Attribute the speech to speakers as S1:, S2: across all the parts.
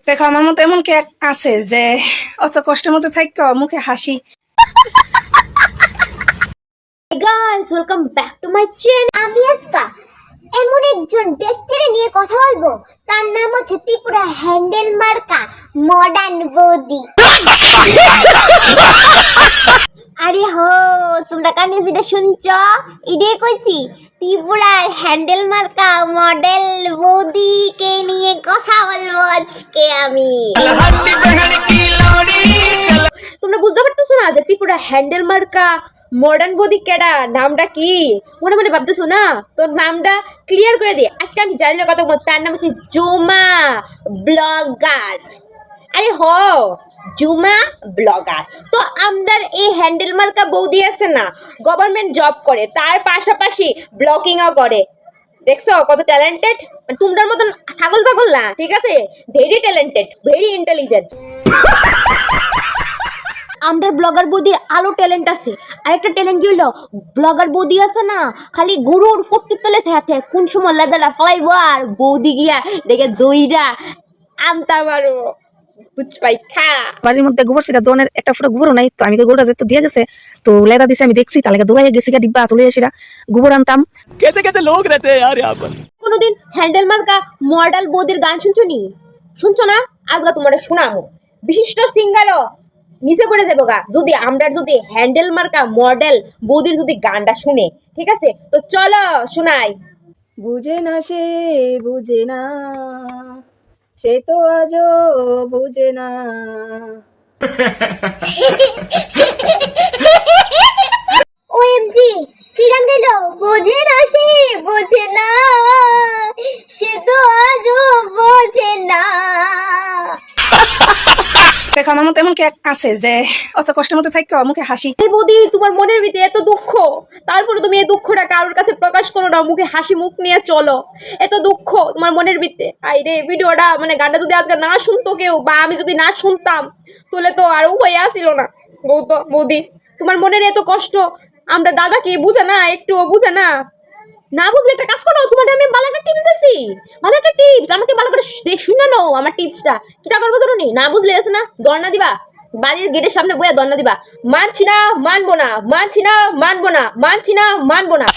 S1: দেখো আমার মতো এমন কে আছে যে অত কষ্টের মধ্যে থাইকা মুখে হাসি।
S2: Guys welcome back to my channel. আমি আজকে এমন একজন ব্যক্তির নিয়ে কথা বলবো, তার নাম হচ্ছে ত্রিপুরা হ্যান্ডেল মার্কা মডার্ন বৌদি। আরে হো, তোমরা কানে যেটা শুনছো এটাই কইছি, ত্রিপুরার হ্যান্ডেল মার্কা মডেল বৌদিকে নিয়ে কথা বলবো আজকে আমি। তোমরা বুঝতে পারতেছো না যে ত্রিপুরা হ্যান্ডেল মার্কা মডার্ন বৌদি কেডা, নামটা কি মনে মনে ভাবতেছো না? তোর নামটা ক্লিয়ার করে দিই আজকে। আমি জানি না কত, তার নাম হচ্ছে জুমা ব্লগার। আরে হ, জুমা ব্লগার। তো আমরার এই হ্যান্ডেল মার্কা বৌদি আছে না, গভর্নমেন্ট জব করে, তার পাশাপাশি ব্লগিংও করে। দেখছো কত ট্যালেন্টেড? তোমরার মতন ছাগল পাগল না, ঠিক আছে? Very talented, very intelligent. আমাদের ব্লগার বৌদির আলো ট্যালেন্ট আছে। আরেকটা ট্যালেন্ট কি হলো, ব্লগার বৌদি আছে না, খালি গরুর ফটকি তলে সাথে কোন সময় লেদাটা ফলাইবো আর বৌদি গিয়া দেখে দইরা আনতা পারো। বুঝপাই খা
S1: বাড়ির মধ্যে গোবর ছিল, দোনের একটা ফুটা গোবরও নাই, তো আমি গোবরটা যেত দিয়ে গেছে, তো লেদা দিছে, আমি দেখছি তাহলে দৌড়াইয়া গেছি গা ডিব্বা তুলে এসে গোবর আনতাম।
S3: कैसे कैसे लोग रहते हैं यार यहाँ पर।
S2: কোনোদিন হ্যান্ডেল মার্কা মডেল বৌদির গান শুনছো নি? শুনছো না? আজকে তোমার শোনামো। বিশিষ্ট সিঙ্গারও নিচে পড়ে যাবো গা যদি আমরা যদি হ্যান্ডেল মার্কা মডেল বৌদির যদি গানটা শুনে, ঠিক আছে? তো চলো শোনাই।
S1: বুঝে না সে, বুঝে না সে, তো আজও বুঝে না।
S2: ওএমজি কি গান গাইলো? বোঝে না সে, বোঝে না সে, তো আজও বোঝে না।
S1: দেখো আমার মতো এমন কে আছে যে অত কষ্টের মধ্যে থাইকা মুখে হাসি।
S2: এই বৌদি, তোমার মনের ভিতরে এত দুঃখ, তারপরে তুমি এই দুঃখটা কারোর কাছে প্রকাশ করো না, মুখে হাসি মুখ নিয়ে চলো। এত দুঃখ তোমার মনের ভিতরে, আইরে ভিডিওটা মানে গানটা যদি আজকে না শুনতো কেউ, বা আমি যদি না শুনতাম, তাহলে তো আর উপায় আসিল না। বৌদি, তোমার মনের এত কষ্ট আমরা দাদা কি বুঝে না? একটুও বুঝে না? না বুঝলে একটা কাজ করো, তোমাদের আমি ভালো একটা টিপস দিচ্ছি, ভালো একটা টিপস, আমাকে ভালো করে শুনে নাও আমার টিপসটা। কিটা করবো জানো নি? না বুঝলে আছে না, দরনা দিবা, বাড়ির গেটের সামনে বইয়া দরনা দিবা, মানছি না মানবো না, মানছি না মানবো না, মানছি না মানবো না,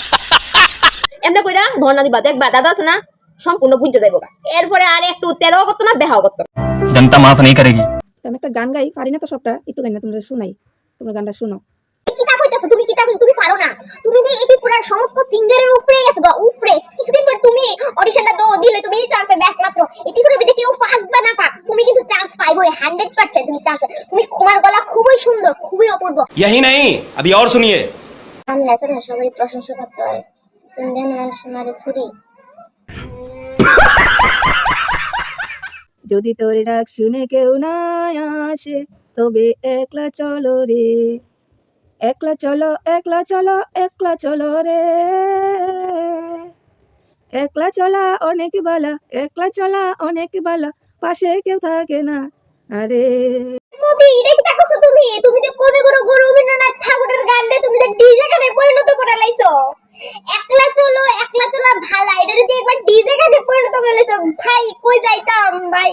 S2: এমনি কইরা ধর্ণা দিবা। দেখবা দাদা আছে না সম্পূর্ণ বুঝতে যাইব। এরপরে আর একটু তেরাও করতো না, বেহাও করতো না।
S3: जनता माफ नहीं करेगी।
S1: আমি একটা গান গাই, পারি না তো সবটা, একটু গাই না, তোমরা শুনাই, তোমরা গানটা শুনো।
S2: কিটা কইতাছো তুমি? কিটা কই? তুমি পারো না? তুমি তো এটি পুরো সমস্ত সিঙ্গারের উপরে গেছো গো, উপরে। কিছুদিন পর তুমি অডিশনটা দিলে তুমি চান্স পাবে একমাত্র। এটি পুরো বিদে কেউ পাক বা না পাক, তুমি কিন্তু চান্স পাইবোই 100%। তুমি চান্স, তুমি, তোমার গলা খুবই সুন্দর, খুবই অপূর্ব।
S3: यही नहीं, अभी और सुनिए।
S2: সামনে আছে না, সবাই প্রশংসা করতে হয়। সুন্দর মানুষ মারে ছুরি।
S1: যদি তোর ডাক শুনে কেউ না আসে, তবে একলা চলো রে, একলা চলো, একলা চলো, একলা চলো রে, একলা চলা অনেক বালা, একলা চলা অনেক বালা, পাশে কেউ থাকে না। আরে
S2: মোদি, এটা কি করছো তুমি? তুমি তো কবিগুরু গুরু রবীন্দ্রনাথ ঠাকুরের গানটা তুমি তো ডিজে গানে পরিণত করে লাইছো। একলা চলো, একলা চলা ভালা, এটা যদি একবার ডিজে গানে পরিণত করে লাইছো, ভাই কই যাইতাম ভাই।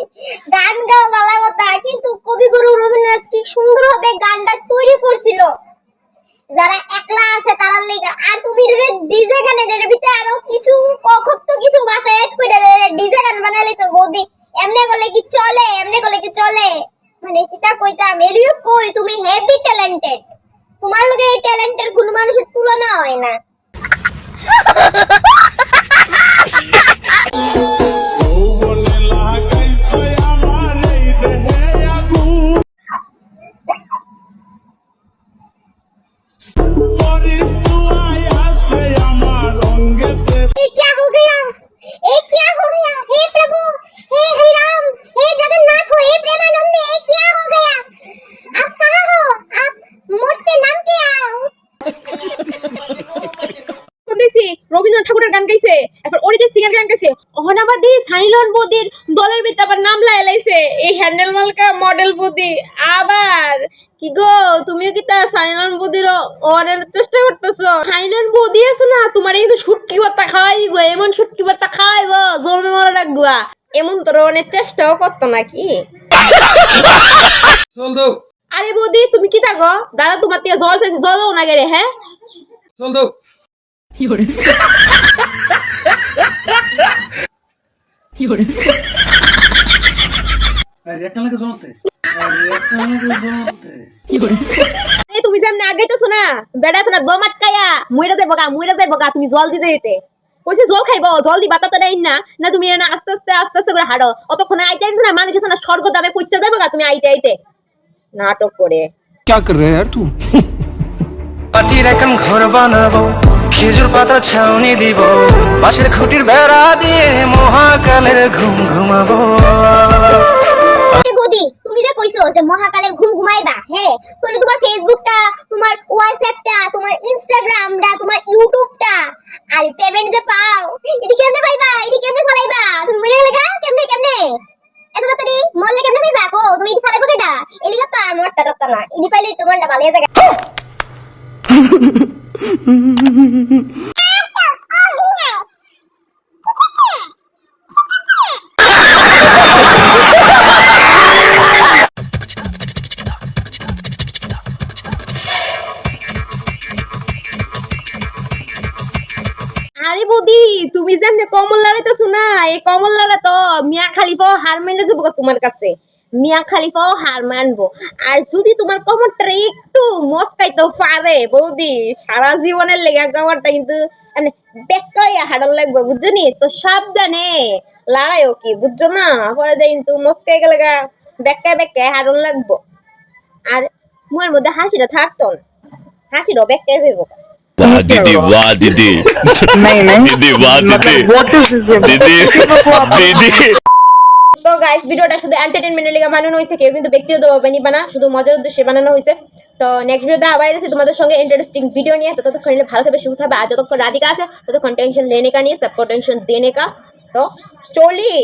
S2: গান গাও ভালো কথা, কিন্তু কবিগুরু রবীন্দ্রনাথ কি সুন্দরভাবে গানটা তৈরি করছিল যারা একলা আছে তারার লাগা। আর তুমি ডিজে গানে এর ভিতরে আরো কিছু কখত কিছু ভাষা এড করে ডিজে গান বানাই লাইছো বৌদি। এমনি করলে কি চলে? এমনি করলে কি চলে? মানে কিটা কইতাম, এলিও কই তুমি হেভি ট্যালেন্টেড, তোমার লগে এই ট্যালেন্টের কোন মানুষের তুলনা হয় না। ये क्या हो गया? ये क्या हो गया? हे प्रभु, हे राम, हे जगन्नाथ हो, हे प्रेमानंद, ये क्या हो गया? आप कहाँ हो? आप मूर्ति नाम के आओ। শুনেছি রবীন্দ্রনাথ ঠাকুরের গান গাইছে, এরপর অরিজিৎ সিং এর গান গাইছে, অহনাবাদী সাইলন বদির দলের ভিতরে আবার নাম লাইছে এই হ্যান্ডেল মার্কা মডেল বদি। আবার কি গো, তুমিও কি তা সাইলন বদির অনের চেষ্টা করতেছো? সাইলন বদি আছে না, তোমার এই শুটকি ভর্তা খাওয়াইবো, এমন শুটকি ভর্তা খাওয়াইবো জন্মে মরা রাখবা। এমন ধরনের চেষ্টাও করতো নাকি?
S4: চল দাও
S2: আরে বৌদি তুমি কি থাকো? দাদা তোমার থেকে জল চাইছে, জল দাও না গেলে, হ্যাঁ?
S4: চল দাও আরে একটা লাগে শোনাতে
S2: আরে তুমি যেমন আগে তো শোনা বেড়া আছে না দম আটকায়া মুইরা যাইব গা তুমি জল দিতে দিতে কইছে জল খাইবো, জল দিবা তাতে দেই না না তুমি এনে আস্তে আস্তে করে হাঁটো, অতক্ষণে আইতে আইছে না মানে না স্বর্গ দ্বারে পৌঁছে যাবে গা তুমি আইতে নাটক করে।
S5: क्या कर रहा है यार तू পাটির এখন ঘর বানাবো খেজুর পাতা ছাউনি দিব বাঁশের খুঁটির বেড়া দিয়ে মহাকালের ঘুম ঘুমাবো
S6: বৌদি তুমি যে কইছো যে মহাকালের ঘুম ঘুমাইবা, হ্যাঁ তাহলে তোমার ফেসবুকটা, তোমার হোয়াটসঅ্যাপটা, তোমার ইনস্টাগ্রামটা, তোমার ইউটিউবটা আর পেমেন্ট যে পাও এটি কেমনে পাইবা, এটি কেমনে চালাইবা? তুমি মরে গেলে গা কেমনে এত তাড়াতাড়ি মরলে কেমনে পাইবা গো? তুমি এটি চালাইবো কেডা? এলিগা তো আর মরতা টরতা না, এটি পাইলে তোমারটা ভালো হয়ে যাবে।
S2: আরে বৌদি তুমি যেমন কমল লাগাইতেছো না, এই কমল লাগা তো মিয়া খালিফাও হার মাইনে যাবো তোমার কাছে, মিয়া খালিফাও হার মানবো। আর যদি তোমার কমরটা একটু মস্কাইতে পারে বৌদি, সারা জীবনের লেগে কমরটা কিন্তু মানে বেকাইয়া হাঁটার লাগবে, বুঝছো নি? তো সাবধানে লড়াইও কি, বুঝছো না? পরে যাই কিন্তু মস্কাই গেলে বেকায় হাঁটার লাগবো। আর মুয়ের মধ্যে হাসিটা থাকতো না, হাসিটাও বেকায় যাবো।
S7: वाह दीदी वाह दीदी दीदी वाह दीदी दीदी दीदी
S2: তো গাইস ভিডিওটা শুধু এন্টারটেইনমেন্টের লেগে বানানো হয়েছে, কেউ কিন্তু ব্যক্তিগতভাবে নিবা না, শুধু মজার উদ্দেশ্যে বানানো হয়েছে। তো নেক্সট ভিডিওতে আবার এসেছি তোমাদের সঙ্গে ইন্টারেস্টিং ভিডিও নিয়ে। তো ততক্ষণ ভালো থাকবে, সুস্থ থাকবে। আর যতক্ষণ রাধিকা আছে ততক্ষণ টেনশন লেনে কা নিয়ে সবকো টেনশন দেনে কা। তো চলি।